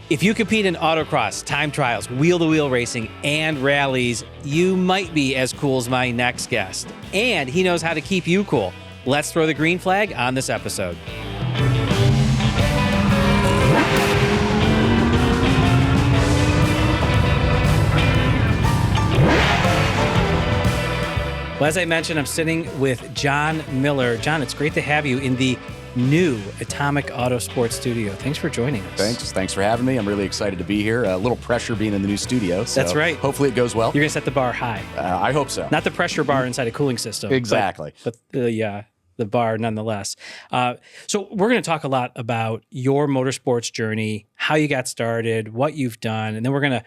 If you compete in autocross, time trials, wheel-to-wheel racing, and rallies, you might be as cool as my next guest. And he knows how to keep you cool. Let's throw the green flag on this episode. Well, as I mentioned, I'm sitting with Jon Miller. Jon, it's great to have you in the new Atomic Autosports studio. Thanks for joining us. Thanks for having me. I'm really excited to be here. A little pressure being in the new studio. So that's right. Hopefully it goes well. You're going to set the bar high. I hope so. Not the pressure bar inside a cooling system. Exactly. But the bar nonetheless. So we're going to talk a lot about your motorsports journey, how you got started, what you've done, and then we're going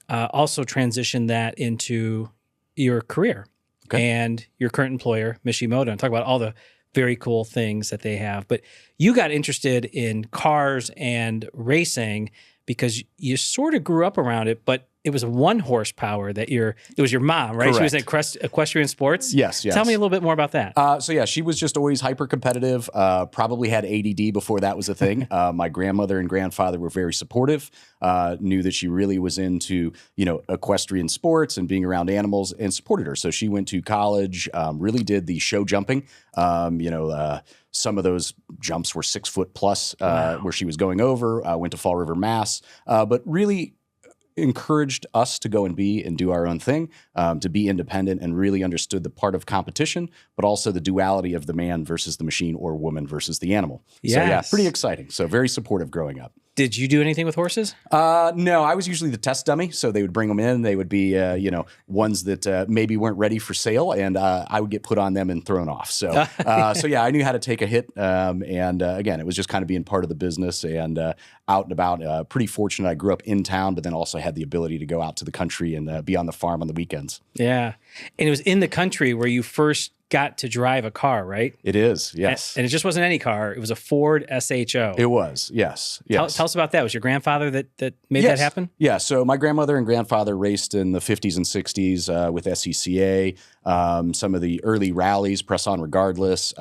to also transition that into your career and your current employer, Mishimoto, and talk about all the very cool things that they have. But you got interested in cars and racing because you sort of grew up around it, but it was 1 horsepower that it was your mom, right? Correct. She was in equestrian sports? Yes. Tell me a little bit more about that. She was just always hyper competitive, probably had ADD before that was a thing. My grandmother and grandfather were very supportive, knew that she really was into, equestrian sports and being around animals and supported her. So she went to college, really did the show jumping, some of those jumps were 6 foot plus, where she was going over, went to Fall River, Mass, but really encouraged us to go and do our own thing, to be independent, and really understood the part of competition, but also the duality of the man versus the machine or woman versus the animal. Yes. So yeah, pretty exciting. So very supportive growing up. Did you do anything with horses? No, I was usually the test dummy. So they would bring them in. They would be, ones that maybe weren't ready for sale, and I would get put on them and thrown off. So, yeah, I knew how to take a hit. Again, it was just kind of being part of the business and out and about. Pretty fortunate. I grew up in town, but then also had the ability to go out to the country and be on the farm on the weekends. Yeah, and it was in the country where you first got to drive a car, right? It is, yes. And it just wasn't any car. It was a Ford SHO. It was, yes. Tell us about that. Was your grandfather that made that happen? Yeah, so my grandmother and grandfather raced in the 50s and 60s with SCCA, some of the early rallies, Press On Regardless,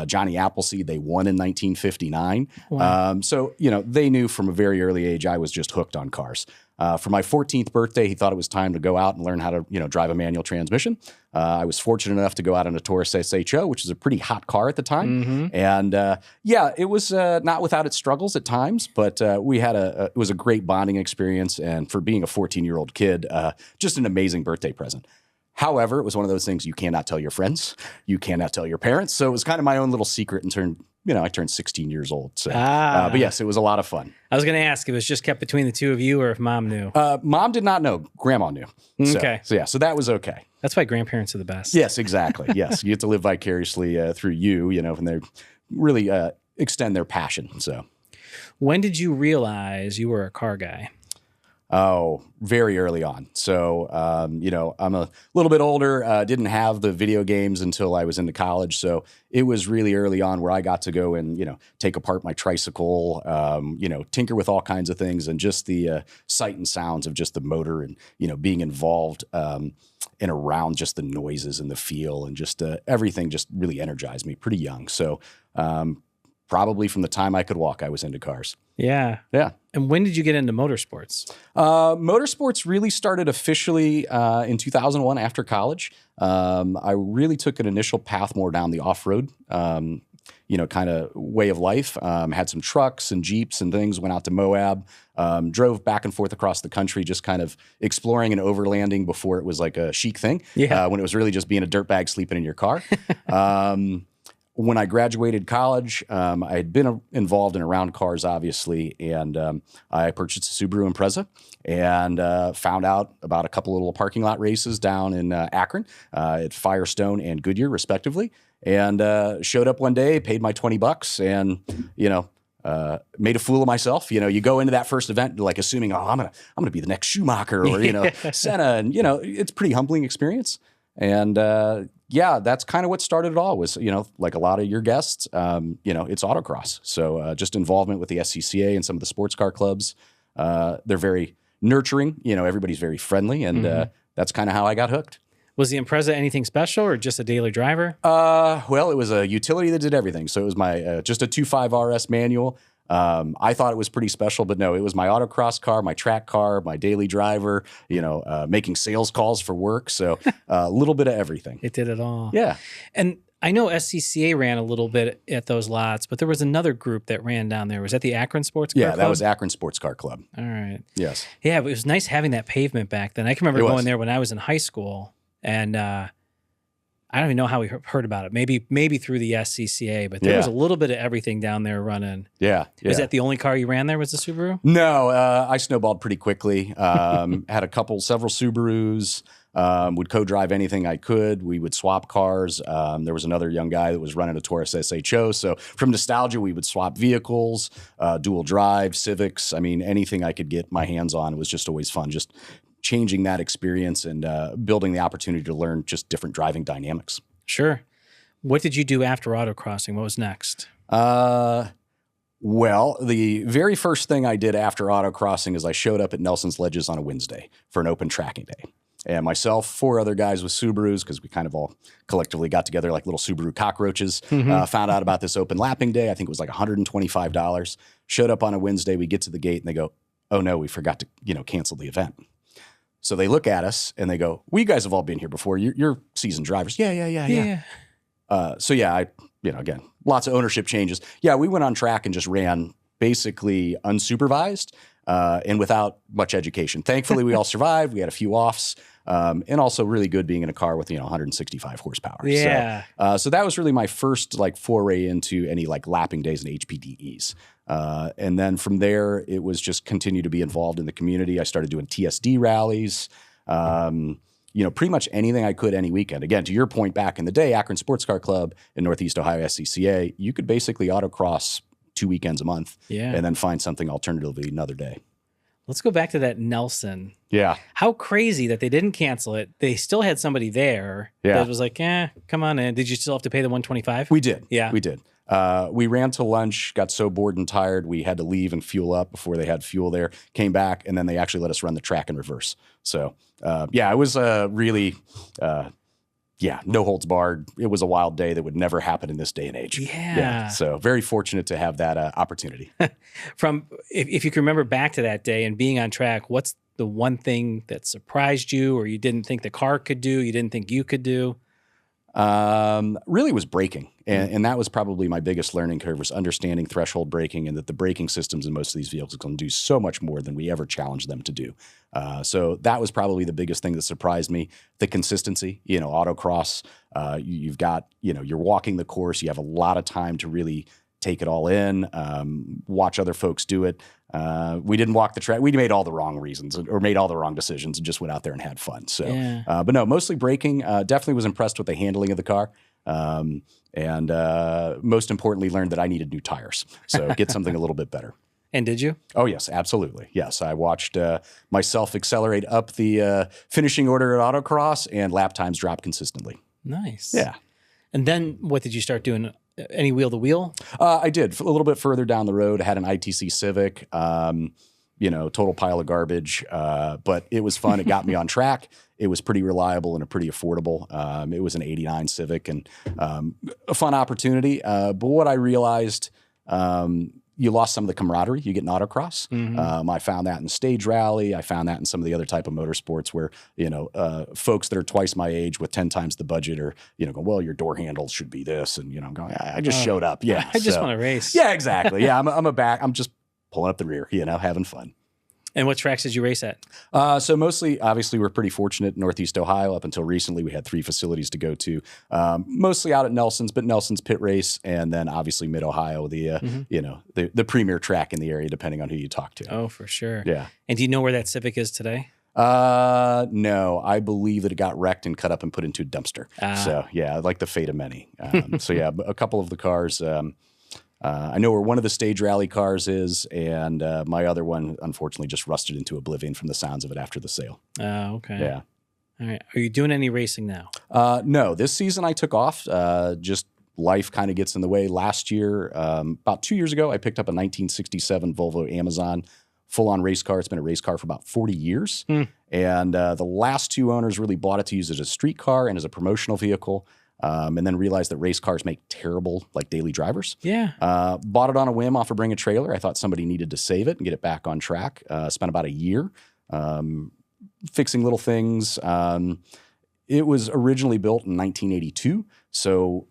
Johnny Appleseed, they won in 1959. Wow. They knew from a very early age I was just hooked on cars. For my 14th birthday, he thought it was time to go out and learn how to, drive a manual transmission. I was fortunate enough to go out in a Taurus SHO, which is a pretty hot car at the time. Mm-hmm. And it was not without its struggles at times, but we had it was a great bonding experience. And for being a 14-year-old kid, just an amazing birthday present. However, it was one of those things you cannot tell your friends, you cannot tell your parents. So it was kind of my own little secret I turned 16 years old. So, but yes, it was a lot of fun. I was going to ask if it was just kept between the two of you or if mom knew. Mom did not know. Grandma knew. Okay. So that was okay. That's why grandparents are the best. Yes, exactly. Yes. You get to live vicariously through and they really extend their passion. So when did you realize you were a car guy? Oh, very early on. So, I'm a little bit older, didn't have the video games until I was into college. So it was really early on where I got to go and, take apart my tricycle, tinker with all kinds of things, and just the sight and sounds of just the motor and, being involved and around just the noises and the feel and just everything just really energized me pretty young. So probably from the time I could walk, I was into cars. Yeah. Yeah. And when did you get into motorsports? Motorsports really started officially in 2001 after college. I really took an initial path more down the off-road, kind of way of life. Had some trucks and Jeeps and things, went out to Moab, drove back and forth across the country, just kind of exploring and overlanding before it was like a chic thing. Yeah. When it was really just being a dirtbag sleeping in your car. When I graduated college, I had been involved in around cars, obviously, and I purchased a Subaru Impreza and found out about a couple little parking lot races down in Akron at Firestone and Goodyear, respectively, and showed up one day, paid my $20, and made a fool of myself. You go into that first event like assuming, I'm gonna be the next Schumacher or Senna, and it's a pretty humbling experience. And that's kind of what started it all was, like a lot of your guests, it's autocross. So just involvement with the SCCA and some of the sports car clubs. They're very nurturing, everybody's very friendly. And that's kind of how I got hooked. Was the Impreza anything special or just a daily driver? Well, it was a utility that did everything. So it was my just a 2.5 RS manual. I thought it was pretty special, but no, it was my autocross car, my track car, my daily driver, making sales calls for work. So a little bit of everything. It did it all. Yeah. And I know SCCA ran a little bit at those lots, but there was another group that ran down there. Was that the Akron Sports Car Club? Yeah, that was Akron Sports Car Club. All right. Yes. Yeah, but it was nice having that pavement back then. I can remember going there when I was in high school, and I don't even know how we heard about it. Maybe through the SCCA, but there was a little bit of everything down there running. Yeah. Is that the only car you ran there was the Subaru? No, I snowballed pretty quickly. Had several Subarus. Would co-drive anything I could. We would swap cars. There was another young guy that was running a Taurus SHO. So from nostalgia, we would swap vehicles, dual drive, Civics. I mean, anything I could get my hands on. It was just always fun. Just changing that experience and building the opportunity to learn just different driving dynamics. Sure. What did you do after autocrossing? What was next? Well, the very first thing I did after autocrossing is I showed up at Nelson's Ledges on a Wednesday for an open tracking day. And myself, 4 other guys with Subarus, because we kind of all collectively got together like little Subaru cockroaches, found out about this open lapping day. I think it was like $125. Showed up on a Wednesday. We get to the gate and they go, oh no, we forgot to, cancel the event. So they look at us and they go, well, you guys have all been here before. You're seasoned drivers. Yeah. Again, lots of ownership changes. Yeah, we went on track and just ran basically unsupervised and without much education. Thankfully, we all survived. We had a few offs. And also really good being in a car with 165 horsepower. Yeah. So that was really my first foray into any lapping days and HPDEs. And then from there, it was just continue to be involved in the community. I started doing TSD rallies. Pretty much anything I could any weekend. Again, to your point, back in the day, Akron Sports Car Club in Northeast Ohio SCCA, you could basically autocross 2 weekends a month, and then find something alternatively another day. Let's go back to that Nelson. Yeah. How crazy that they didn't cancel it. They still had somebody there that was like, come on in. Did you still have to pay the $125? We did. Yeah. We did. We ran to lunch, got so bored and tired, we had to leave and fuel up before they had fuel there, came back, and then they actually let us run the track in reverse. So, it was really... no holds barred. It was a wild day that would never happen in this day and age. Yeah. So very fortunate to have that opportunity. If you can remember back to that day and being on track, what's the one thing that surprised you or you didn't think the car could do, you didn't think you could do? Really was braking. And that was probably my biggest learning curve, was understanding threshold braking, and that the braking systems in most of these vehicles can do so much more than we ever challenged them to do. So that was probably the biggest thing that surprised me. The consistency, autocross, you've got, you're walking the course. You have a lot of time to really take it all in, watch other folks do it. We didn't walk the track. We made all the wrong reasons or made all the wrong decisions and just went out there and had fun. So, but no, mostly braking. Definitely was impressed with the handling of the car. And most importantly, learned that I needed new tires. So get something a little bit better. And did you? Oh, yes, absolutely. Yes, I watched myself accelerate up the finishing order at Autocross, and lap times drop consistently. Nice. Yeah. And then what did you start doing? Any wheel-to-wheel? I did. A little bit further down the road, I had an ITC Civic, total pile of garbage, but it was fun. It got me on track. It was pretty reliable and pretty affordable. It was an 89 Civic and a fun opportunity. But what I realized, you lost some of the camaraderie you get in autocross. I found that in stage rally. I found that in some of the other type of motorsports where, folks that are twice my age with 10 times the budget are, go, well, your door handles should be this. And, I'm going, I just showed up. Yeah. I just want to race. Yeah, exactly. Yeah. I'm just pulling up the rear, having fun. And what tracks did you race at? So mostly, obviously, we're pretty fortunate in Northeast Ohio. Up until recently, we had 3 facilities to go to. Mostly out at Nelson's, but Nelson's pit race, and then obviously Mid-Ohio, the premier track in the area, depending on who you talk to. Oh, for sure. Yeah. And do you know where that Civic is today? No, I believe that it got wrecked and cut up and put into a dumpster. So yeah, like the fate of many. A couple of the cars. I know where one of the stage rally cars is, and my other one, unfortunately, just rusted into oblivion from the sounds of it after the sale. Oh, okay. Yeah. All right. Are you doing any racing now? No, this season I took off. Just life kind of gets in the way. Last year, about 2 years ago, I picked up a 1967 Volvo Amazon full-on race car. It's been a race car for about 40 years. And the last 2 owners really bought it to use it as a street car and as a promotional vehicle. and then realized that race cars make terrible like daily drivers. Yeah. Bought it on a whim off of Bring a Trailer. I thought somebody needed to save it and get it back on track. Spent about a year fixing little things. It was originally built in 1982, so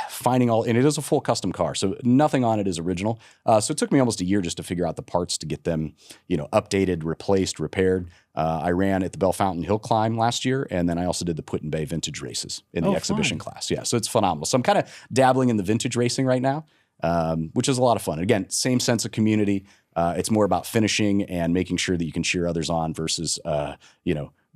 finding and it is a full custom car, so nothing on it is original. So it took me almost a year just to figure out the parts to get them, updated, replaced, repaired. I ran at the Bell Fountain Hillclimb last year, and then I also did the Put in Bay vintage races in the exhibition class. Yeah, so it's phenomenal. So I'm kind of dabbling in the vintage racing right now, which is a lot of fun. Again, same sense of community. It's more about finishing and making sure that you can cheer others on versus,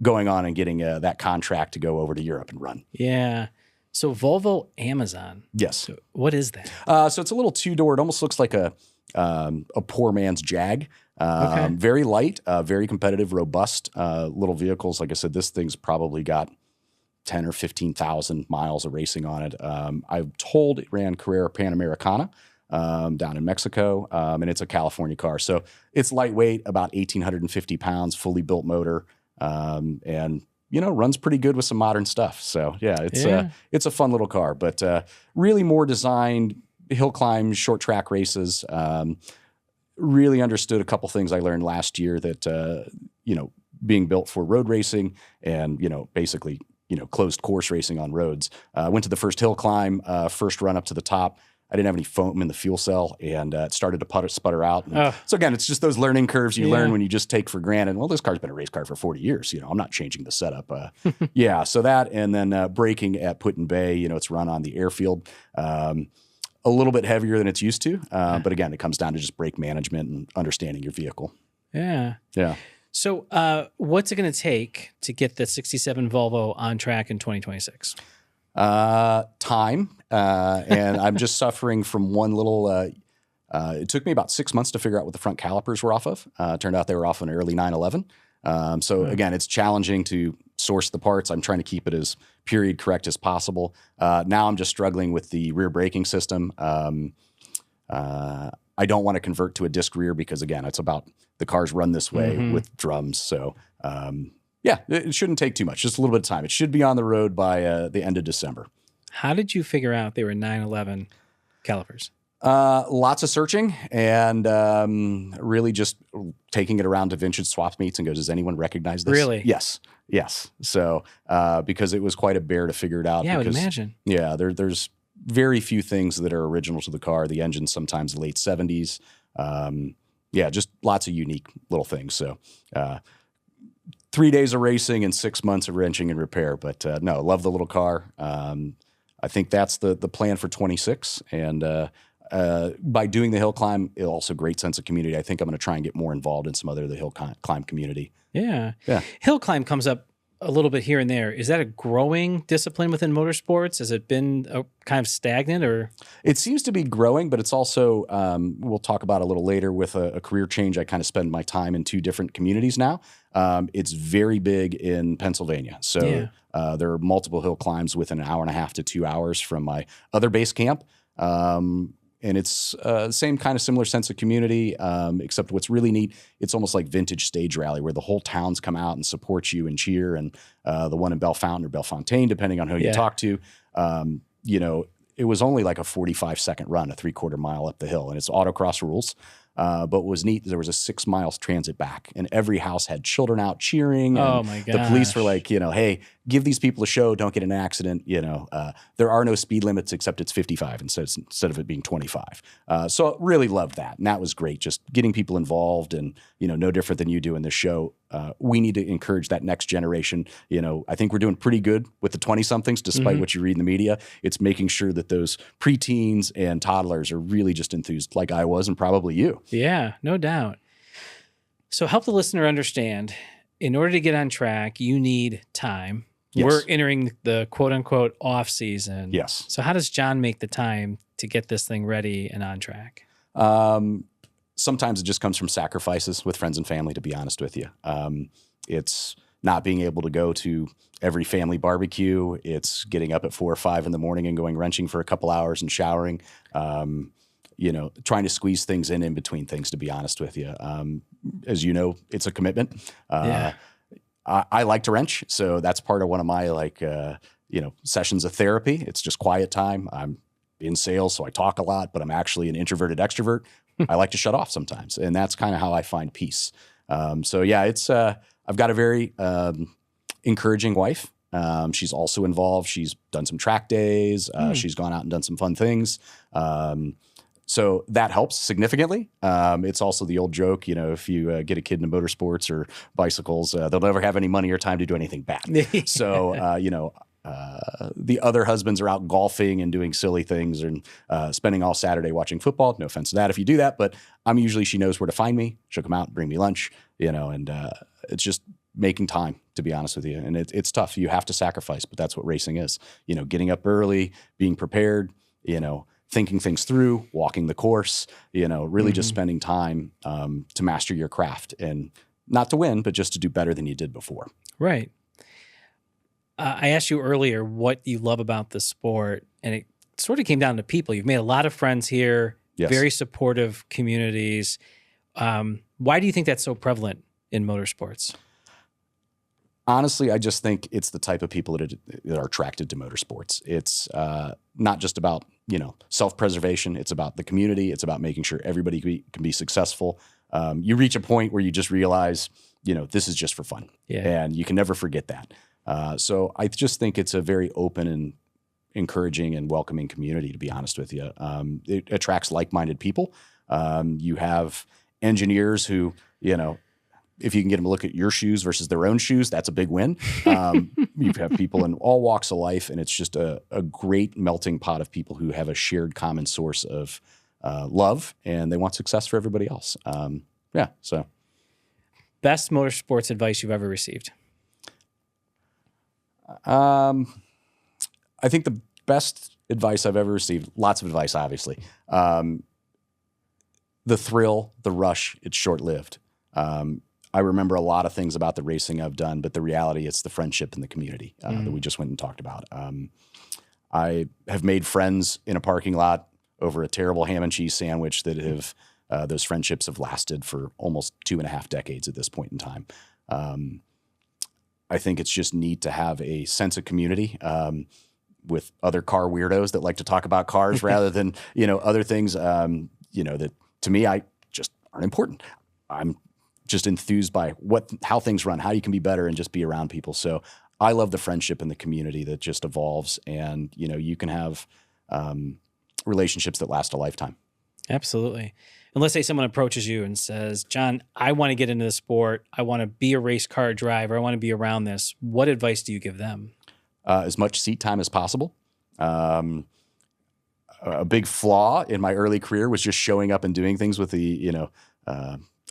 going on and getting that contract to go over to Europe and run. Yeah. So Volvo Amazon. Yes. So what is that? So it's a little two-door. It almost looks like a poor man's Jag. Okay. Very light, very competitive, robust little vehicles. Like I said, this thing's probably got 10 or 15,000 miles of racing on it. I'm told it ran Carrera Panamericana down in Mexico, and it's a California car. So it's lightweight, about 1,850 pounds, fully built motor, and runs pretty good with some modern stuff. So yeah, it's a fun little car, but really more designed hill climb, short track races. Really understood a couple things I learned last year that being built for road racing and basically closed course racing on roads. Went to the first hill climb, first run up to the top. I didn't have any foam in the fuel cell, and it started to sputter out. So again, it's just those learning curves you learn when you just take for granted. Well, this car's been a race car for 40 years. I'm not changing the setup. So that, and then braking at Put in Bay. It's run on the airfield, a little bit heavier than it's used to. But again, it comes down to just brake management and understanding your vehicle. Yeah. Yeah. So what's it going to take to get the 67 Volvo on track in 2026? Time. And I'm just suffering from one little, it took me about 6 months to figure out what the front calipers were off of. Turned out they were off an early 911. Again, it's challenging to source the parts. I'm trying to keep it as period correct as possible. Now I'm just struggling with the rear braking system. I don't want to convert to a disc rear because again, it's about the cars run this way with drums. So, it shouldn't take too much, just a little bit of time. It should be on the road by the end of December. How did you figure out they were 911 calipers? Lots of searching and really just taking it around to vintage swap meets and go, does anyone recognize this? Really? Yes. So because it was quite a bear to figure it out. Yeah, I would imagine. Yeah, there's very few things that are original to the car. The engine's sometimes late 70s. Just lots of unique little things. So 3 days of racing and 6 months of wrenching and repair. But no, love the little car. I think that's the plan for 26. And by doing the hill climb, it also great sense of community. I think I'm going to try and get more involved in some other of the hill climb community. Yeah. Hill climb comes up a little bit here and there. Is that a growing discipline within motorsports? Has it been kind of stagnant or? It seems to be growing, but it's also, we'll talk about a little later with a career change. I kind of spend my time in two different communities now. It's very big in Pennsylvania. So there are multiple hill climbs within an hour and a half to 2 hours from my other base camp. And it's same kind of similar sense of community, except what's really neat, it's almost like vintage stage rally where the whole towns come out and support you and cheer. And the one in Belle Fountain or Bellefontaine, depending on who you talk to, it was only like a 45-second run, a 3/4 mile up the hill. And it's autocross rules. But what was neat, there was a 6 miles transit back, and every house had children out cheering. Oh and my the police were like, hey, give these people a show, don't get in an accident. There are no speed limits except it's 55 instead of it being 25. So really loved that, and that was great. Just getting people involved, and no different than you do in this show. We need to encourage that next generation. I think we're doing pretty good with the 20-somethings, despite what you read in the media. It's making sure that those preteens and toddlers are really just enthused, like I was, and probably you. Yeah, no doubt. So help the listener understand, in order to get on track, you need time. Yes. We're entering the quote-unquote off-season. Yes. So how does Jon make the time to get this thing ready and on track? Sometimes it just comes from sacrifices with friends and family, to be honest with you. It's not being able to go to every family barbecue. It's getting up at 4 or 5 in the morning and going wrenching for a couple hours and showering. Trying to squeeze things in between things, to be honest with you. As you know, it's a commitment. I like to wrench, so that's part of one of my sessions of therapy. It's just quiet time. I'm in sales, so I talk a lot, but I'm actually an introverted extrovert. I like to shut off sometimes, and that's kind of how I find peace. So yeah, it's I've got a very encouraging wife. She's also involved. She's done some track days. She's gone out and done some fun things. So that helps significantly. It's also the old joke, if you get a kid into motorsports or bicycles, they'll never have any money or time to do anything bad. So, the other husbands are out golfing and doing silly things and spending all Saturday watching football. No offense to that if you do that, but she knows where to find me. She'll come out, bring me lunch, and it's just making time, to be honest with you. And it's tough. You have to sacrifice, but that's what racing is. Getting up early, being prepared, thinking things through, walking the course, really just spending time to master your craft and not to win, but just to do better than you did before. Right. I asked you earlier what you love about the sport, and it sort of came down to people. You've made a lot of friends here, Yes. very supportive communities. Why do you think that's so prevalent in motorsports? Honestly, I just think it's the type of people that are attracted to motorsports. It's not just about, self-preservation. It's about the community. It's about making sure everybody can be successful. You reach a point where you just realize, this is just for fun. Yeah. And you can never forget that. So I just think it's a very open and encouraging and welcoming community, to be honest with you. It attracts like-minded people. You have engineers who, if you can get them to look at your shoes versus their own shoes, that's a big win. You have people in all walks of life, and it's just a great melting pot of people who have a shared common source of love, and they want success for everybody else. So. Best motorsports advice you've ever received? I think the best advice I've ever received, lots of advice, obviously. The thrill, the rush, it's short-lived. I remember a lot of things about the racing I've done, but the reality, it's the friendship and the community that we just went and talked about. I have made friends in a parking lot over a terrible ham and cheese sandwich that have, those friendships have lasted for almost 2.5 decades at this point in time. I think it's just neat to have a sense of community with other car weirdos that like to talk about cars rather than, other things, that to me, I just aren't important. I'm just enthused by how things run, how you can be better and just be around people. So I love the friendship and the community that just evolves, and, you can have relationships that last a lifetime. Absolutely. And let's say someone approaches you and says, Jon, I want to get into the sport. I want to be a race car driver. I want to be around this. What advice do you give them? As much seat time as possible. A big flaw in my early career was just showing up and doing things with the,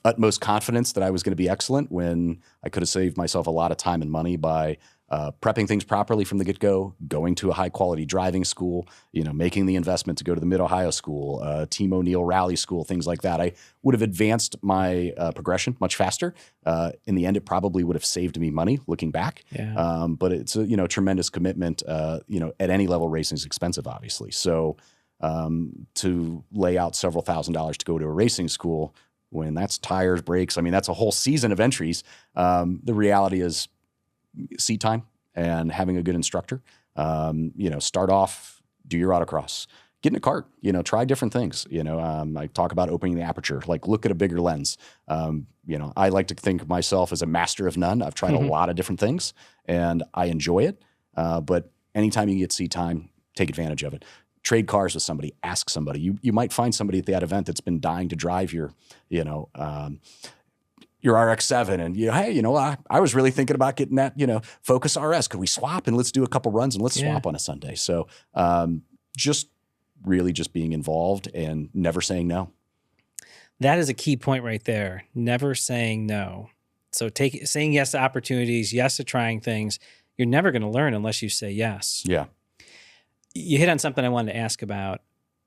utmost confidence that I was going to be excellent, when I could have saved myself a lot of time and money by prepping things properly from the get-go, going to a high-quality driving school, making the investment to go to the Mid-Ohio school, Team O'Neill Rally School, things like that. I would have advanced my progression much faster. In the end, it probably would have saved me money looking back. Yeah. But it's a tremendous commitment. At any level, racing is expensive, obviously. So to lay out several $1,000s to go to a racing school, when that's tires, brakes, that's a whole season of entries. The reality is seat time and having a good instructor. Start off, do your autocross, get in a kart, try different things. I talk about opening the aperture, like look at a bigger lens. I like to think of myself as a master of none. I've tried a lot of different things and I enjoy it. But anytime you get seat time, take advantage of it. Trade cars with somebody, ask somebody. You might find somebody at that event that's been dying to drive your RX-7, and hey, I was really thinking about getting that, Focus RS. Could we swap and let's do a couple runs and let's swap on a Sunday? So just being involved and never saying no. That is a key point right there. Never saying no. So saying yes to opportunities, yes to trying things. You're never going to learn unless you say yes. Yeah. You hit on something I wanted to ask about.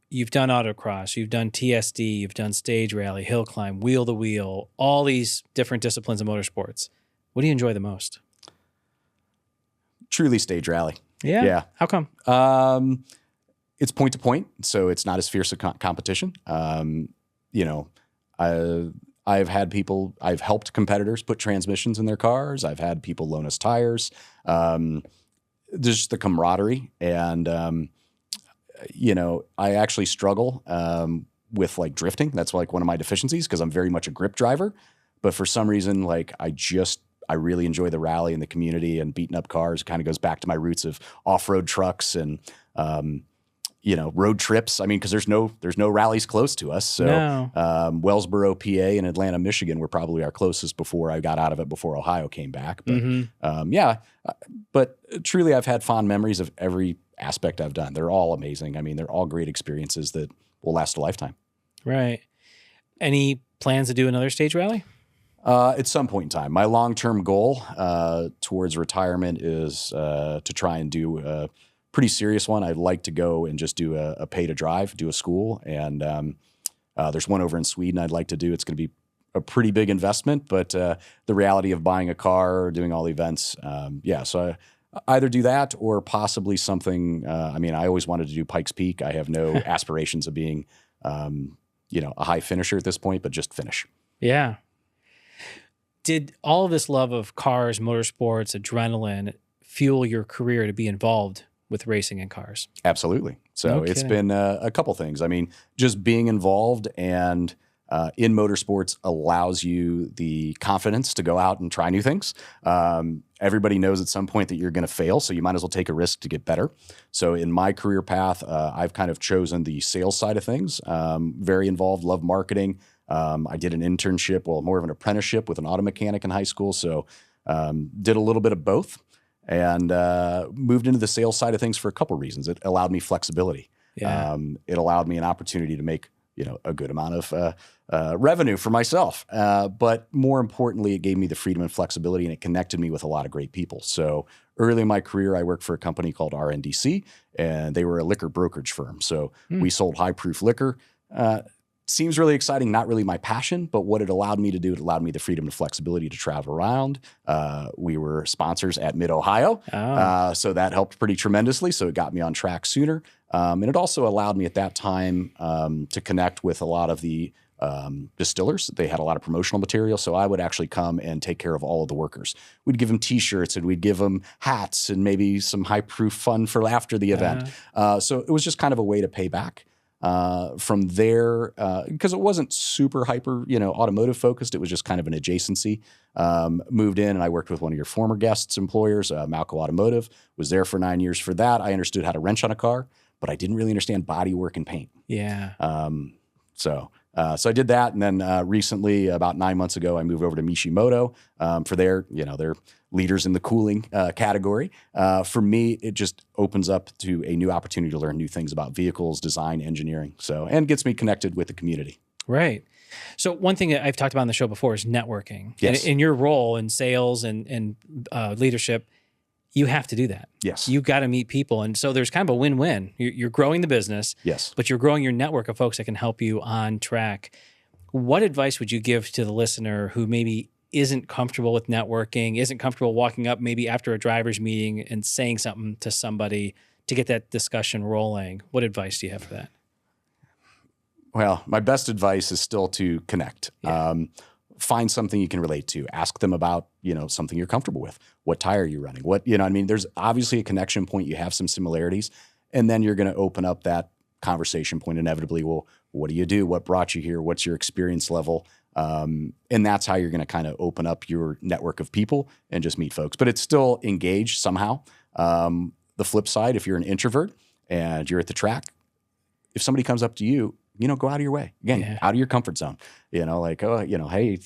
You've done autocross, you've done TSD, you've done stage rally, hill climb, wheel to wheel, all these different disciplines of motorsports. What do you enjoy the most? Truly stage rally. Yeah? Yeah. How come? It's point to point, so it's not as fierce a competition. I've helped competitors put transmissions in their cars. I've had people loan us tires. there's the camaraderie. And, I actually struggle with like drifting. That's like one of my deficiencies because I'm very much a grip driver. But for some reason, like I really enjoy the rally and the community and beating up cars. It kind of goes back to my roots of off-road trucks and, road trips. I mean, because there's no rallies close to us. So No. Wellsboro, PA, and Atlanta, Michigan were probably our closest before I got out of it, before Ohio came back. But but truly, I've had fond memories of every aspect I've done. They're all amazing. I mean, they're all great experiences that will last a lifetime. Right. Any plans to do another stage rally? At some point in time. My long-term goal towards retirement is to try and do a pretty serious one. I'd like to go and just do a pay to drive, do a school. And there's one over in Sweden I'd like to do. It's going to be a pretty big investment, but the reality of buying a car or doing all the events. So I either do that or possibly something. I always wanted to do Pikes Peak. I have no aspirations of being, a high finisher at this point, but just finish. Yeah. Did all of this love of cars, motorsports, adrenaline fuel your career to be involved with racing in cars? Absolutely. So No it's kidding. been a couple things. I mean, just being involved and in motorsports allows you the confidence to go out and try new things. Everybody knows at some point that you're going to fail, so you might as well take a risk to get better. So in my career path, I've kind of chosen the sales side of things. Very involved, love marketing. I did an internship, more of an apprenticeship with an auto mechanic in high school. So did a little bit of both and moved into the sales side of things for a couple of reasons. It allowed me flexibility. Yeah. It allowed me an opportunity to make a good amount of revenue for myself. But more importantly, it gave me the freedom and flexibility, and it connected me with a lot of great people. So early in my career, I worked for a company called R&DC, and they were a liquor brokerage firm. So we sold high-proof liquor. Seems really exciting, not really my passion, but what it allowed me to do, it allowed me the freedom and flexibility to travel around. We were sponsors at Mid-Ohio, so that helped pretty tremendously. So it got me on track sooner. And it also allowed me at that time to connect with a lot of the distillers. They had a lot of promotional material, so I would actually come and take care of all of the workers. We'd give them T-shirts and we'd give them hats and maybe some high-proof fun for after the event. So it was just kind of a way to pay back. From there, because it wasn't super hyper, automotive focused, it was just kind of an adjacency. Moved in and I worked with one of your former guests' employers, Malco Automotive, was there for 9 years for that. I understood how to wrench on a car, but I didn't really understand body work and paint. Yeah. So I did that. And then recently, about 9 months ago, I moved over to Mishimoto for their leaders in the cooling category. For me, it just opens up to a new opportunity to learn new things about vehicles, design, engineering. And gets me connected with the community. Right. So one thing that I've talked about on the show before is networking. Yes. In your role in sales and leadership, you have to do that. Yes. You've got to meet people. And so there's kind of a win-win. You're growing the business, Yes. but you're growing your network of folks that can help you on track. What advice would you give to the listener who maybe isn't comfortable with networking, isn't comfortable walking up maybe after a driver's meeting and saying something to somebody to get that discussion rolling? What advice do you have for that? Well, my best advice is still to connect. Yeah. Find something you can relate to. Ask them about, something you're comfortable with. What tire are you running? There's obviously a connection point. You have some similarities. And then you're going to open up that conversation point inevitably. Well, what do you do? What brought you here? What's your experience level? And that's how you're going to kind of open up your network of people and just meet folks. But it's still engaged somehow. The flip side, if you're an introvert and you're at the track, if somebody comes up to you, go out of your way. Again, out of your comfort zone. Hey,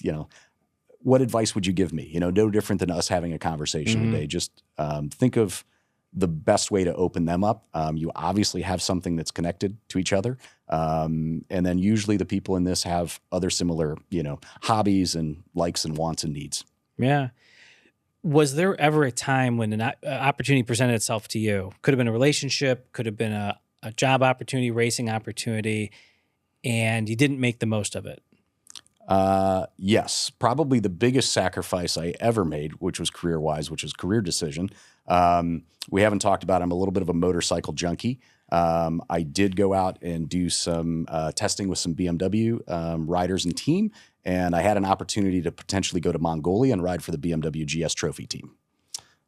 what advice would you give me? No different than us having a conversation today. Just think of the best way to open them up. You obviously have something that's connected to each other. And then usually the people in this have other similar, hobbies and likes and wants and needs. Yeah. Was there ever a time when an opportunity presented itself to you? Could have been a relationship, could have been a job opportunity, racing opportunity, and you didn't make the most of it? Yes, probably the biggest sacrifice I ever made, which was career-wise, which was career decision. We haven't talked about it. I'm a little bit of a motorcycle junkie. I did go out and do some testing with some BMW riders and team, and I had an opportunity to potentially go to Mongolia and ride for the BMW GS Trophy team.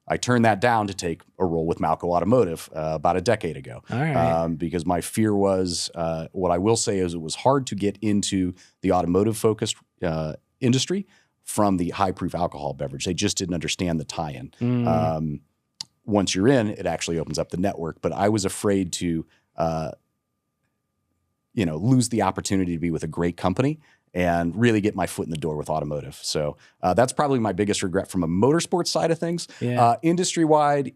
I turned that down to take a role with Malco Automotive about a decade ago. All right. Because my fear was, what I will say is it was hard to get into the automotive-focused industry from the high-proof alcohol beverage. They just didn't understand the tie-in. Once you're in, it actually opens up the network. But I was afraid to, lose the opportunity to be with a great company and really get my foot in the door with automotive. So that's probably my biggest regret from a motorsports side of things. Yeah. Industry-wide,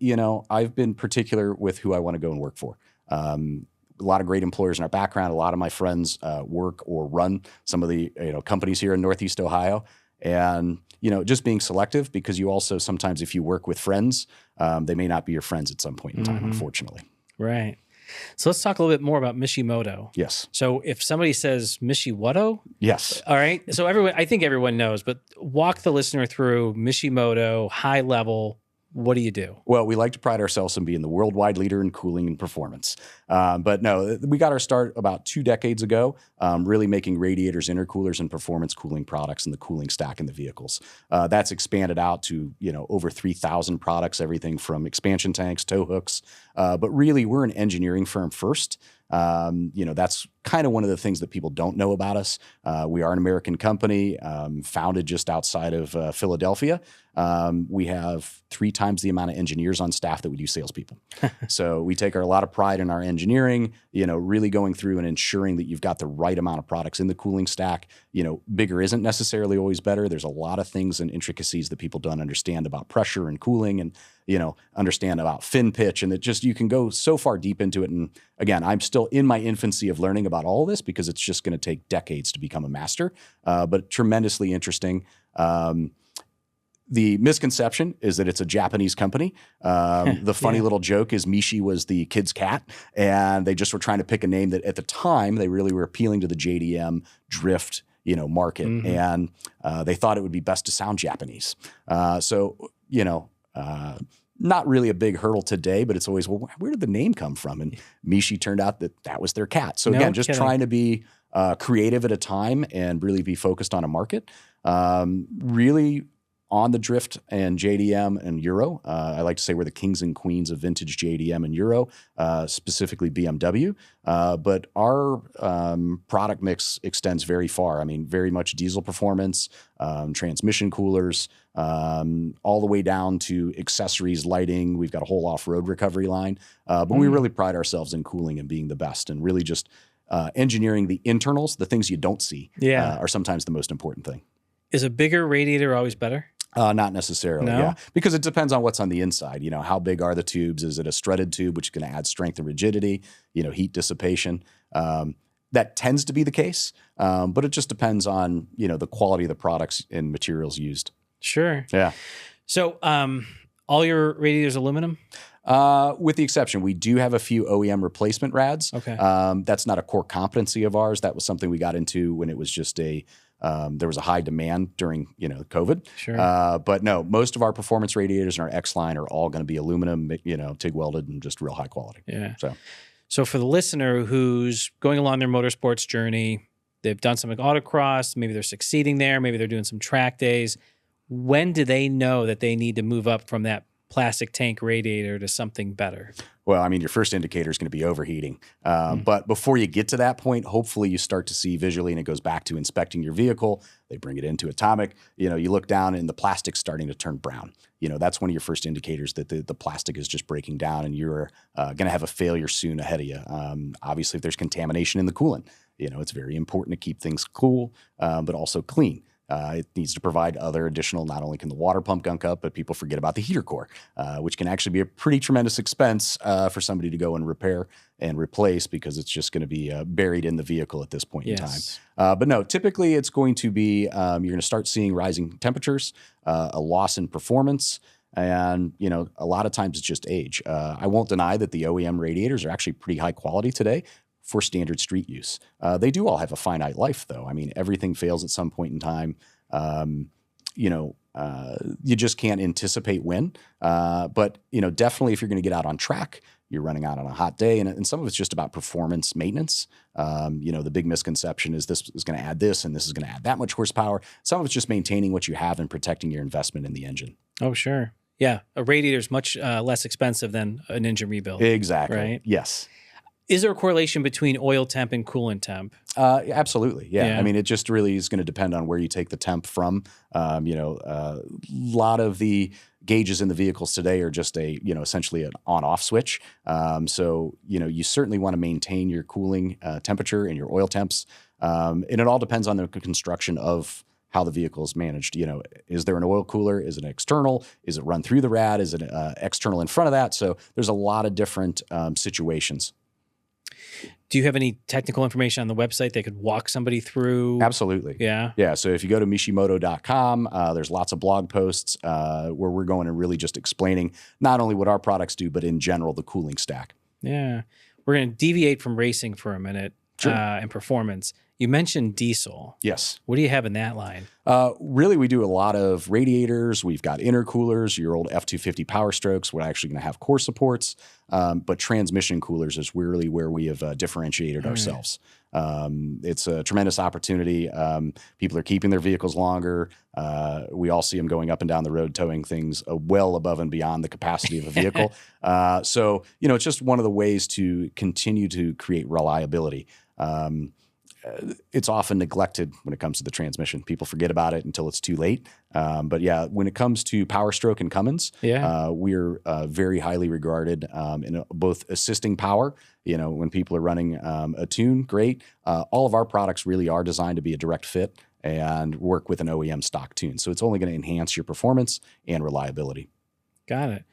I've been particular with who I want to go and work for. A lot of great employers in our background. A lot of my friends work or run some of the companies here in Northeast Ohio. And, just being selective, because you also sometimes, if you work with friends, they may not be your friends at some point in time, unfortunately. Right. So let's talk a little bit more about Mishimoto. Yes. So if somebody says Mishimoto, Yes. all right. So I think everyone knows, but walk the listener through Mishimoto, high level. What do you do? Well, we like to pride ourselves in being the worldwide leader in cooling and performance. But no, we got our start about 2 decades ago, really making radiators, intercoolers, and performance cooling products in the cooling stack in the vehicles. That's expanded out to, over 3,000 products, everything from expansion tanks, tow hooks. But really, we're an engineering firm first. That's kind of one of the things that people don't know about us. We are an American company, founded just outside of Philadelphia. We have 3 times the amount of engineers on staff that we do salespeople. So we take a lot of pride in our engineering, really going through and ensuring that you've got the right amount of products in the cooling stack. Bigger isn't necessarily always better. There's a lot of things and intricacies that people don't understand about pressure and cooling and, understand about fin pitch. And you can go so far deep into it. And again, I'm still in my infancy of learning about all of this because it's just going to take decades to become a master, but tremendously interesting. The misconception is that it's a Japanese company. The funny little joke is Mishi was the kid's cat, and they just were trying to pick a name that at the time they really were appealing to the JDM drift, market, and they thought it would be best to sound Japanese. Not really a big hurdle today, but it's always, well, where did the name come from? And Mishi turned out that was their cat. So again, just trying to be creative at a time and really be focused on a market. Really on the drift and JDM and Euro. I like to say we're the kings and queens of vintage JDM and Euro, specifically BMW. But our product mix extends very far. I mean, very much diesel performance, transmission coolers, all the way down to accessories, lighting. We've got a whole off-road recovery line. But we really pride ourselves in cooling and being the best, and really just engineering the internals, the things you don't see, are sometimes the most important thing. Is a bigger radiator always better? Not necessarily, No? because it depends on what's on the inside. How big are the tubes? Is it a strutted tube, which is going to add strength and rigidity, heat dissipation? That tends to be the case, but it just depends on, the quality of the products and materials used. Sure. Yeah. So all your radiators aluminum? With the exception, we do have a few OEM replacement rads. Okay. That's not a core competency of ours. That was something we got into when it was just there was a high demand during, COVID. Sure. But no, most of our performance radiators in our X line are all going to be aluminum, TIG welded and just real high quality. Yeah. So for the listener who's going along their motorsports journey, they've done something like autocross, maybe they're succeeding there, maybe they're doing some track days. When do they know that they need to move up from that plastic tank radiator to something better? Well, I mean, your first indicator is going to be overheating. But before you get to that point, hopefully you start to see visually, and it goes back to inspecting your vehicle. They bring it into Atomic. You look down and the plastic's starting to turn brown. That's one of your first indicators that the plastic is just breaking down and you're going to have a failure soon ahead of you. Obviously, if there's contamination in the coolant, it's very important to keep things cool, but also clean. It needs to provide other additional, not only can the water pump gunk up, but people forget about the heater core, which can actually be a pretty tremendous expense for somebody to go and repair and replace because it's just going to be buried in the vehicle at this point in time. But no, typically it's going to be, you're going to start seeing rising temperatures, a loss in performance, and, a lot of times it's just age. I won't deny that the OEM radiators are actually pretty high quality today for standard street use. They do all have a finite life, though. I mean, everything fails at some point in time. You just can't anticipate when. But, definitely if you're going to get out on track, you're running out on a hot day. And some of it's just about performance maintenance. The big misconception is this is going to add this and this is going to add that much horsepower. Some of it's just maintaining what you have and protecting your investment in the engine. Oh, sure. Yeah, a radiator is much less expensive than an engine rebuild. Exactly. Right? Yes. Is there a correlation between oil temp and coolant temp? Absolutely. Yeah. Yeah. I mean, it just really is going to depend on where you take the temp from. A lot of the gauges in the vehicles today are just essentially an on-off switch. So, you certainly want to maintain your cooling temperature and your oil temps. And it all depends on the construction of how the vehicle is managed. Is there an oil cooler? Is it external? Is it run through the rad? Is it external in front of that? So there's a lot of different situations. Do you have any technical information on the website that could walk somebody through? Absolutely. Yeah. Yeah. So if you go to Mishimoto.com, there's lots of blog posts where we're going and really just explaining not only what our products do, but in general, the cooling stack. Yeah. We're going to deviate from racing for a minute. Sure. And performance. You mentioned diesel. Yes. What do you have in that line? Really, we do a lot of radiators. We've got intercoolers, your old F250 Power Strokes. We're actually going to have core supports, but transmission coolers is really where we have differentiated ourselves. It's a tremendous opportunity. People are keeping their vehicles longer. We all see them going up and down the road, towing things well above and beyond the capacity of a vehicle. So, it's just one of the ways to continue to create reliability. It's often neglected when it comes to the transmission. People forget about it until it's too late. But yeah, when it comes to Power Stroke and Cummins, we're very highly regarded in both assisting power. When people are running a tune, great. All of our products really are designed to be a direct fit and work with an OEM stock tune. So it's only going to enhance your performance and reliability. Got it.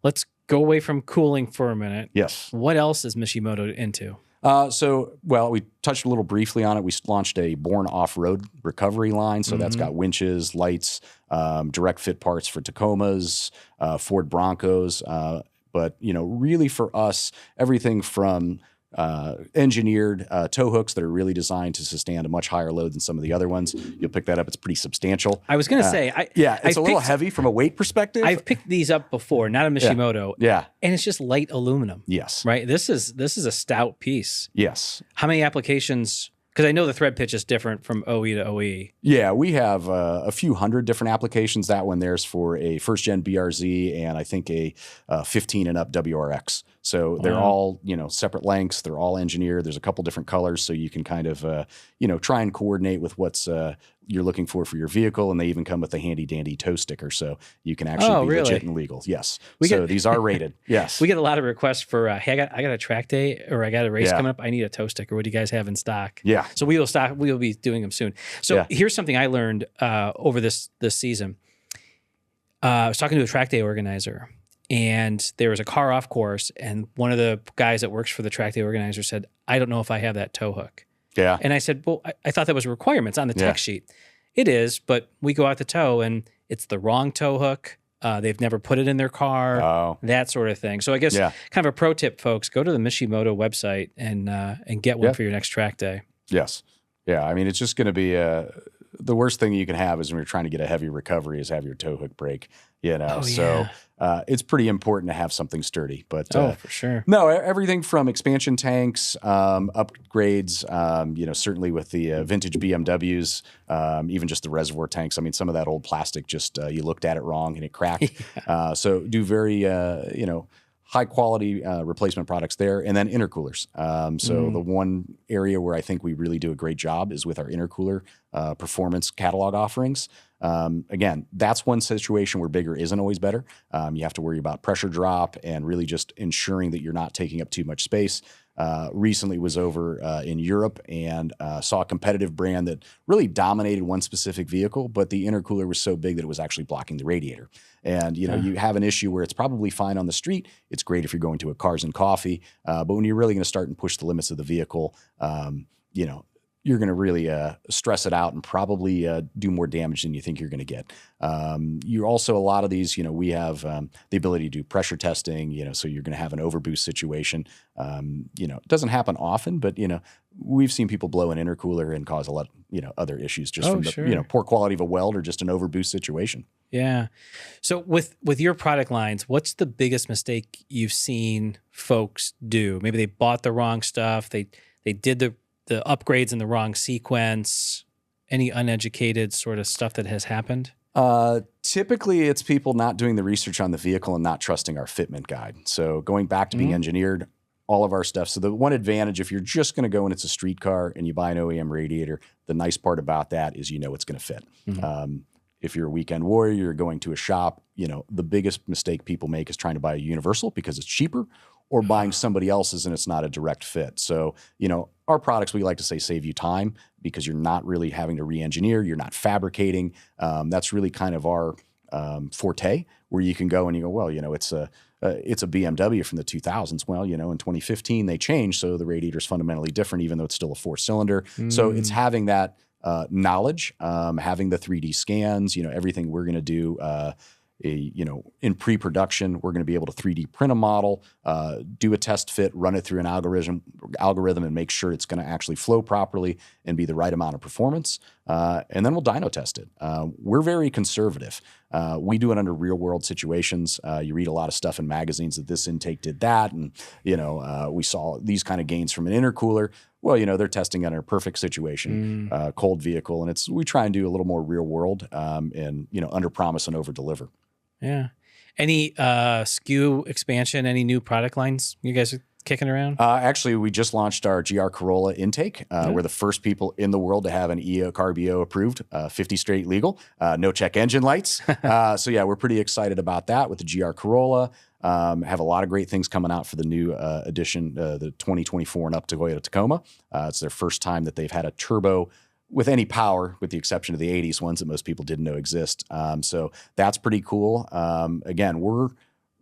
Let's go away from cooling for a minute. Yes. What else is Mishimoto into? We touched a little briefly on it. We launched a Born Off-Road recovery line. So that's got winches, lights, direct fit parts for Tacomas, Ford Broncos. But really for us, everything from engineered tow hooks that are really designed to sustain a much higher load than some of the other ones. You'll pick that up. It's pretty substantial. I was going to say, it's a little heavy from a weight perspective. I've picked these up before, not a Mishimoto. Yeah. And it's just light aluminum. Yes. Right? This is a stout piece. Yes. How many applications? Because I know the thread pitch is different from OE to OE. Yeah, we have a few hundred different applications. That one there's for a first-gen BRZ and I think a 15 and up WRX. So they're all, separate lengths. They're all engineered. There's a couple different colors, so you can kind of, try and coordinate with what's you're looking for your vehicle. And they even come with a handy-dandy tow sticker, so you can actually be legit and legal. Yes. These are rated. Yes. We get a lot of requests for, hey, I got a track day or I got a race coming up. I need a tow sticker. What do you guys have in stock? Yeah. So we will be doing them soon. So here's something I learned over this season. I was talking to a track day organizer. And there was a car off course, and one of the guys that works for the track day organizer said, I don't know if I have that tow hook. Yeah. And I said, well, I thought that was a requirement. It's on the tech sheet. It is, but we go out to tow, and it's the wrong tow hook. They've never put it in their car, that sort of thing. So I guess kind of a pro tip, folks, go to the Mishimoto website and get one for your next track day. Yes. Yeah. I mean, it's just going to be the worst thing you can have is when you're trying to get a heavy recovery is have your tow hook break. So it's pretty important to have something sturdy. But for sure. No, everything from expansion tanks, upgrades, certainly with the vintage BMWs, even just the reservoir tanks. I mean, some of that old plastic, just you looked at it wrong and it cracked. So do very, high quality replacement products there, and then intercoolers. So the one area where I think we really do a great job is with our intercooler performance catalog offerings. Again, that's one situation where bigger isn't always better. You have to worry about pressure drop and really just ensuring that you're not taking up too much space. Recently was over in Europe and saw a competitive brand that really dominated one specific vehicle, but the intercooler was so big that it was actually blocking the radiator. And, you have an issue where it's probably fine on the street. It's great if you're going to a Cars and Coffee. But when you're really going to start and push the limits of the vehicle, you're going to really stress it out and probably do more damage than you think you're going to get. You're also, a lot of these, we have the ability to do pressure testing, so you're going to have an overboost situation. It doesn't happen often, but, we've seen people blow an intercooler and cause a lot, other issues just from the, poor quality of a weld or just an overboost situation. Yeah. So with your product lines, what's the biggest mistake you've seen folks do? Maybe they bought the wrong stuff. They did the upgrades in the wrong sequence. Any uneducated sort of stuff that has happened? Typically, it's people not doing the research on the vehicle and not trusting our fitment guide. So going back to being engineered, all of our stuff. So the one advantage, if you're just going to go and it's a street car and you buy an OEM radiator, the nice part about that is it's going to fit. If you're a weekend warrior, you're going to a shop, the biggest mistake people make is trying to buy a universal because it's cheaper, or buying somebody else's and it's not a direct fit. So, our products, we like to say, save you time because you're not really having to re-engineer, you're not fabricating. That's really kind of our forte, where you can go and you go, well, it's a BMW from the 2000s. Well, in 2015 they changed, so the radiator's fundamentally different, even though it's still a 4-cylinder. So it's having that knowledge, having the 3D scans, everything we're going to do. In pre-production, we're going to be able to 3D print a model, do a test fit, run it through an algorithm and make sure it's going to actually flow properly and be the right amount of performance. And then we'll dyno test it. We're very conservative. We do it under real world situations. You read a lot of stuff in magazines that this intake did that. And, we saw these kind of gains from an intercooler. Well, they're testing under a perfect situation, cold vehicle. And we try and do a little more real world and, under promise and over deliver. Yeah. Any SKU expansion, any new product lines you guys are kicking around? Actually, we just launched our GR Corolla intake. We're the first people in the world to have an EO approved, 50 straight legal, no check engine lights. So yeah, we're pretty excited about that with the GR Corolla. Have a lot of great things coming out for the new edition, the 2024 and up Toyota Tacoma. It's their first time that they've had a turbo with any power, with the exception of the 80s ones that most people didn't know exist. So that's pretty cool. Again, we're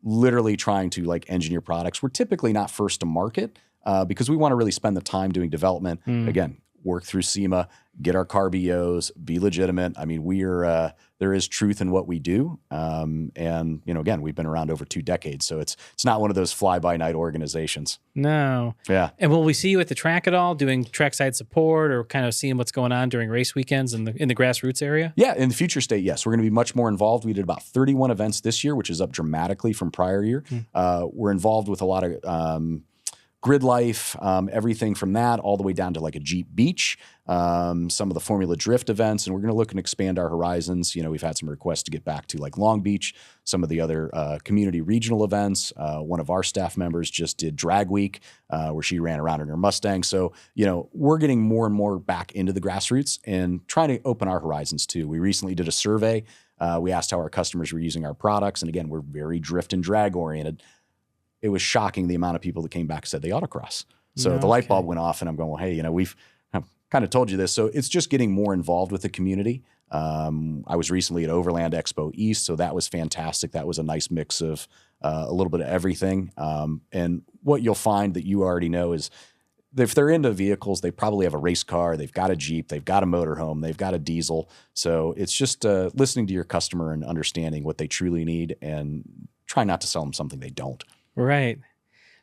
literally trying to engineer products. We're typically not first to market because we want to really spend the time doing development. Again, work through SEMA, get our CARB-EOs, be legitimate. I mean, there is truth in what we do. And, again, we've been around over 2 decades, so it's not one of those fly-by-night organizations. No. Yeah. And will we see you at the track at all, doing trackside support or kind of seeing what's going on during race weekends in the grassroots area? Yeah, in the future state, yes. We're going to be much more involved. We did about 31 events this year, which is up dramatically from prior year. We're involved with a lot of grid life, everything from that all the way down to a Jeep Beach, some of the Formula Drift events, and we're going to look and expand our horizons. We've had some requests to get back to Long Beach, some of the other community regional events. One of our staff members just did Drag Week, where she ran around in her Mustang. So, we're getting more and more back into the grassroots and trying to open our horizons too. We recently did a survey. We asked how our customers were using our products, and again, we're very drift and drag oriented. It was shocking the amount of people that came back and said they autocross. So the light bulb went off and I'm going, well, hey, I've kind of told you this. So it's just getting more involved with the community. I was recently at Overland Expo East, so that was fantastic. That was a nice mix of a little bit of everything. And what you'll find that you already know is if they're into vehicles, they probably have a race car, they've got a Jeep, they've got a motorhome, they've got a diesel. So it's just listening to your customer and understanding what they truly need and try not to sell them something they don't. Right.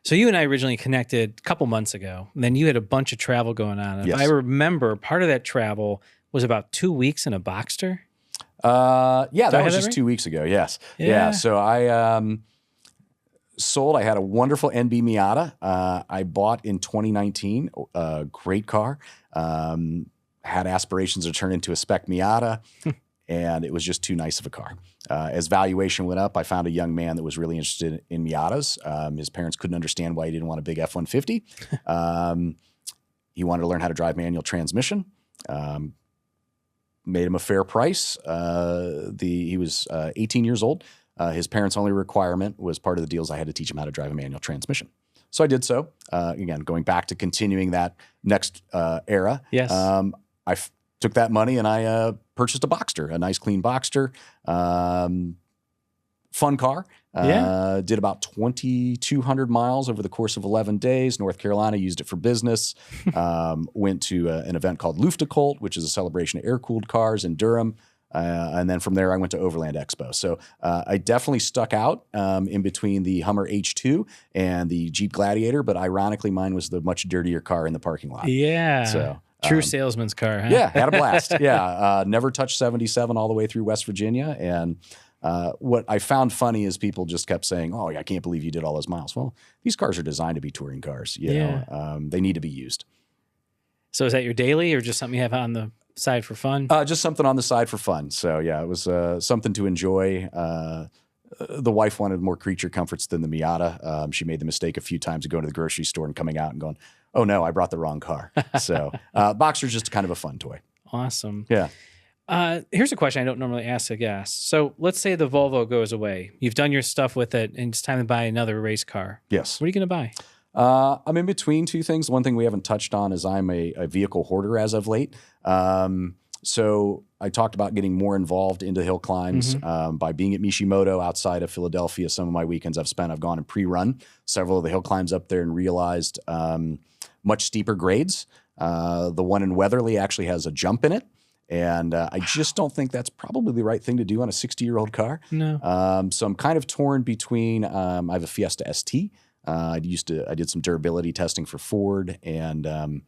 So you and I originally connected a couple months ago, and then you had a bunch of travel going on. And Yes. I remember part of that travel was about 2 weeks in a Boxster. Yeah, that was just right? 2 weeks ago. Yes. Yeah. So I sold. I had a wonderful NB Miata. I bought in 2019. A great car. Had aspirations to turn into a spec Miata, and it was just too nice of a car. As valuation went up, I found a young man that was really interested in Miatas. His parents couldn't understand why he didn't want a big F-150. He wanted to learn how to drive manual transmission. Made him a fair price. He was 18 years old. His parents' only requirement was part of the deals I had to teach him how to drive a manual transmission. So I did so. Again, going back to continuing that next era. Yes. Took that money and I purchased a Boxster, a nice clean Boxster. Fun car. Did about 2,200 miles over the course of 11 days. North Carolina, used it for business. Went to an event called Luftacult, which is a celebration of air-cooled cars in Durham. And then from there, I went to Overland Expo. So I definitely stuck out in between the Hummer H2 and the Jeep Gladiator, but ironically, mine was the much dirtier car in the parking lot. Yeah. So true salesman's car, huh? yeah, had a blast. Yeah, never touched 77 all the way through West Virginia. And what I found funny is people just kept saying, "Oh, I can't believe you did all those miles." Well, these cars are designed to be touring cars. You know, they need to be used. So is that your daily or just something you have on the side for fun? Just something on the side for fun. So yeah, it was something to enjoy. The wife wanted more creature comforts than the Miata. She made the mistake a few times of going to the grocery store and coming out and going, "Oh no, I brought the wrong car." So Boxster's just kind of a fun toy. Awesome. Yeah. Here's a question I don't normally ask a guest. So let's say the Volvo goes away. You've done your stuff with it, and it's time to buy another race car. Yes. What are you going to buy? I'm in between two things. One thing we haven't touched on is I'm a vehicle hoarder as of late. So I talked about getting more involved into hill climbs by being at Mishimoto outside of Philadelphia. Some of my weekends I've gone and pre-run several of the hill climbs up there and realized much steeper grades. The one in Weatherly actually has a jump in it. And I just don't think that's probably the right thing to do on a 60-year-old car. No. So I'm kind of torn between, I have a Fiesta ST. I did some durability testing for Ford and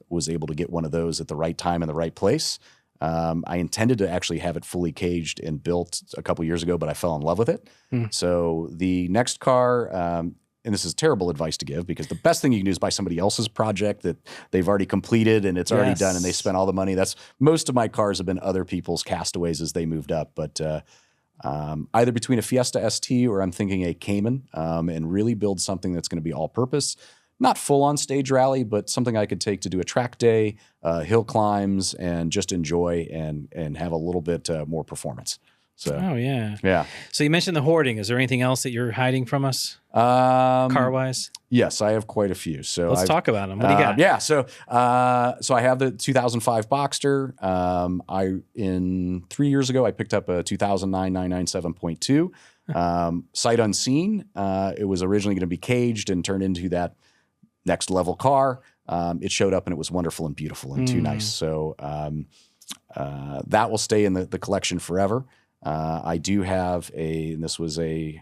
was able to get one of those at the right time in the right place. I intended to actually have it fully caged and built a couple years ago, but I fell in love with it. So the next car, and this is terrible advice to give because the best thing you can do is buy somebody else's project that they've already completed and it's already done and they spent all the money. That's most of my cars have been other people's castaways as they moved up, but either between a Fiesta ST or I'm thinking a Cayman and really build something that's going to be all purpose. Not full on stage rally, but something I could take to do a track day, hill climbs, and just enjoy and have a little bit more performance. So, oh yeah, yeah. So you mentioned the hoarding. Is there anything else that you're hiding from us, car wise? Yes, I have quite a few. So let's talk about them. What do you got? Yeah, so I have the 2005 Boxster. 3 years ago I picked up a 2009 997.2. Sight unseen. It was originally going to be caged and turned into that next level car. It showed up and it was wonderful and beautiful and too nice. So that will stay in the collection forever. I do have and this was a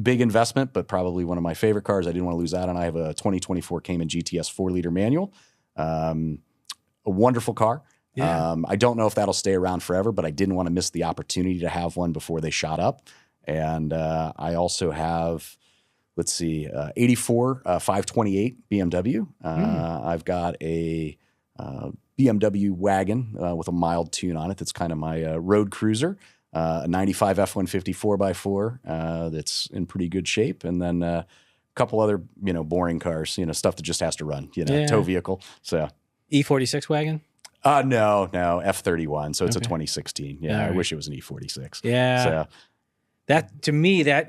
big investment, but probably one of my favorite cars. I didn't want to lose out on. I have a 2024 Cayman GTS 4-liter manual. A wonderful car. Yeah. I don't know if that'll stay around forever, but I didn't want to miss the opportunity to have one before they shot up. And I also have, let's see, 84 528 BMW. I've got a BMW wagon with a mild tune on it. That's kind of my road cruiser. A 95 F-150 4x4 that's in pretty good shape. And then a couple other, boring cars, stuff that just has to run, tow vehicle. So E46 wagon? No, F31. So it's a 2016. Yeah, I wish it was an E46. Yeah. So that, to me, I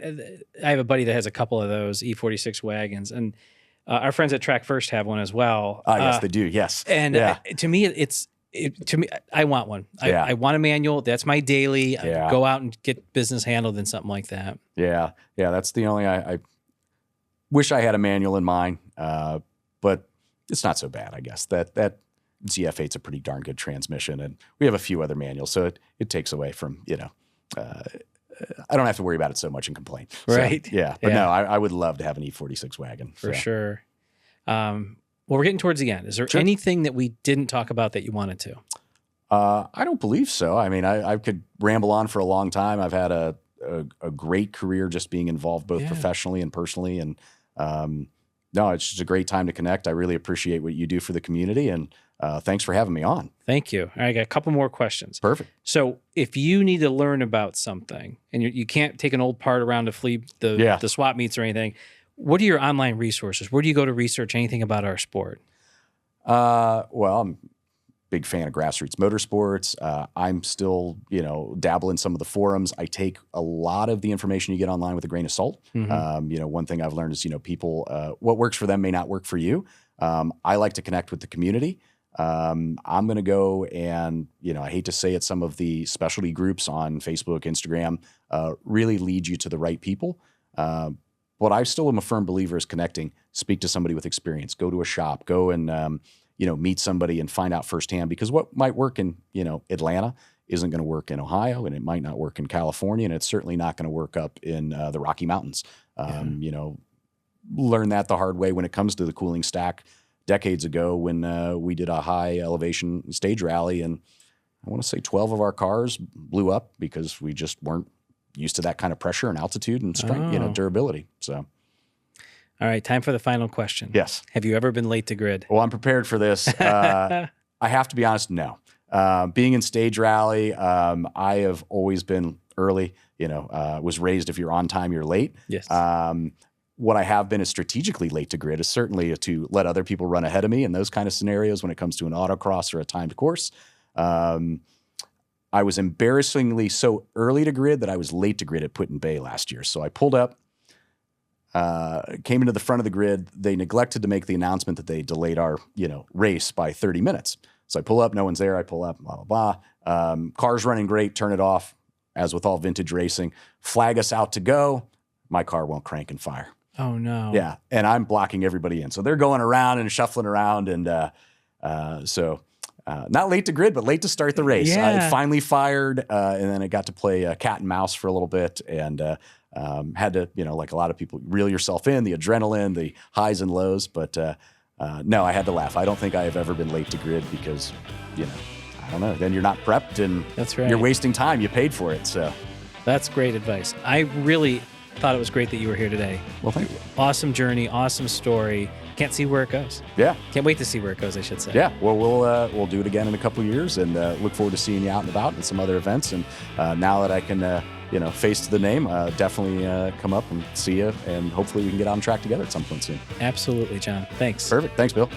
have a buddy that has a couple of those E46 wagons, and our friends at Track First have one as well. Yes, they do. Yes. And to me, I want one. I want a manual. That's my daily. I go out and get business handled in something like that. Yeah. Yeah. That's the only, I wish I had a manual in mind, but it's not so bad, I guess. That ZF8's a pretty darn good transmission, and we have a few other manuals, so it takes away from, I don't have to worry about it so much and complain. Right. So, yeah. But no, I would love to have an E46 wagon. For sure. Well, we're getting towards the end. Is there anything that we didn't talk about that you wanted to? I don't believe so. I mean, I could ramble on for a long time. I've had a great career just being involved both professionally and personally. And no, it's just a great time to connect. I really appreciate what you do for the community. And thanks for having me on. Thank you. All right, I got a couple more questions. Perfect. So if you need to learn about something and you can't take an old part around to the swap meets or anything, what are your online resources? Where do you go to research anything about our sport? Well, I'm a big fan of Grassroots Motorsports. I'm still, dabble in some of the forums. I take a lot of the information you get online with a grain of salt. One thing I've learned is, people, what works for them may not work for you. I like to connect with the community. I'm going to go and, I hate to say it, some of the specialty groups on Facebook, Instagram, really lead you to the right people. But I still am a firm believer is connecting. Speak to somebody with experience. Go to a shop. Go and, meet somebody and find out firsthand, because what might work in, Atlanta isn't going to work in Ohio, and it might not work in California, and it's certainly not going to work up in the Rocky Mountains. Learn that the hard way when it comes to the cooling stack. Decades ago when we did a high elevation stage rally, and I want to say 12 of our cars blew up because we just weren't used to that kind of pressure and altitude and strength, durability. So, all right, time for the final question. Yes. Have you ever been late to grid? Well, I'm prepared for this. I have to be honest, no. Being in stage rally, I have always been early. Was raised if you're on time, you're late. Yes. What I have been is strategically late to grid is certainly to let other people run ahead of me in those kind of scenarios when it comes to an autocross or a timed course. I was embarrassingly so early to grid that I was late to grid at Put in Bay last year. So I pulled up, came into the front of the grid. They neglected to make the announcement that they delayed our, race by 30 minutes. So I pull up, no one's there. I pull up, blah, blah, blah. Car's running great, turn it off. As with all vintage racing, flag us out to go. My car won't crank and fire. Oh, no. Yeah, and I'm blocking everybody in. So they're going around and shuffling around. And so not late to grid, but late to start the race. Yeah. I finally fired, and then I got to play cat and mouse for a little bit and had to, like a lot of people, reel yourself in, the adrenaline, the highs and lows. But no, I had to laugh. I don't think I have ever been late to grid because, I don't know. Then you're not prepped and That's right. You're wasting time. You paid for it. So That's great advice. I really thought it was great that you were here today. well, thank you. Awesome journey, awesome story. Can't see where it goes. Yeah. Can't wait to see where it goes, I should say. Yeah. Well, we'll do it again in a couple of years and look forward to seeing you out and about at some other events. And now that I can, face to the name, definitely come up and see you. And hopefully we can get on track together at some point soon. Absolutely, John. Thanks. Perfect. Thanks, Bill.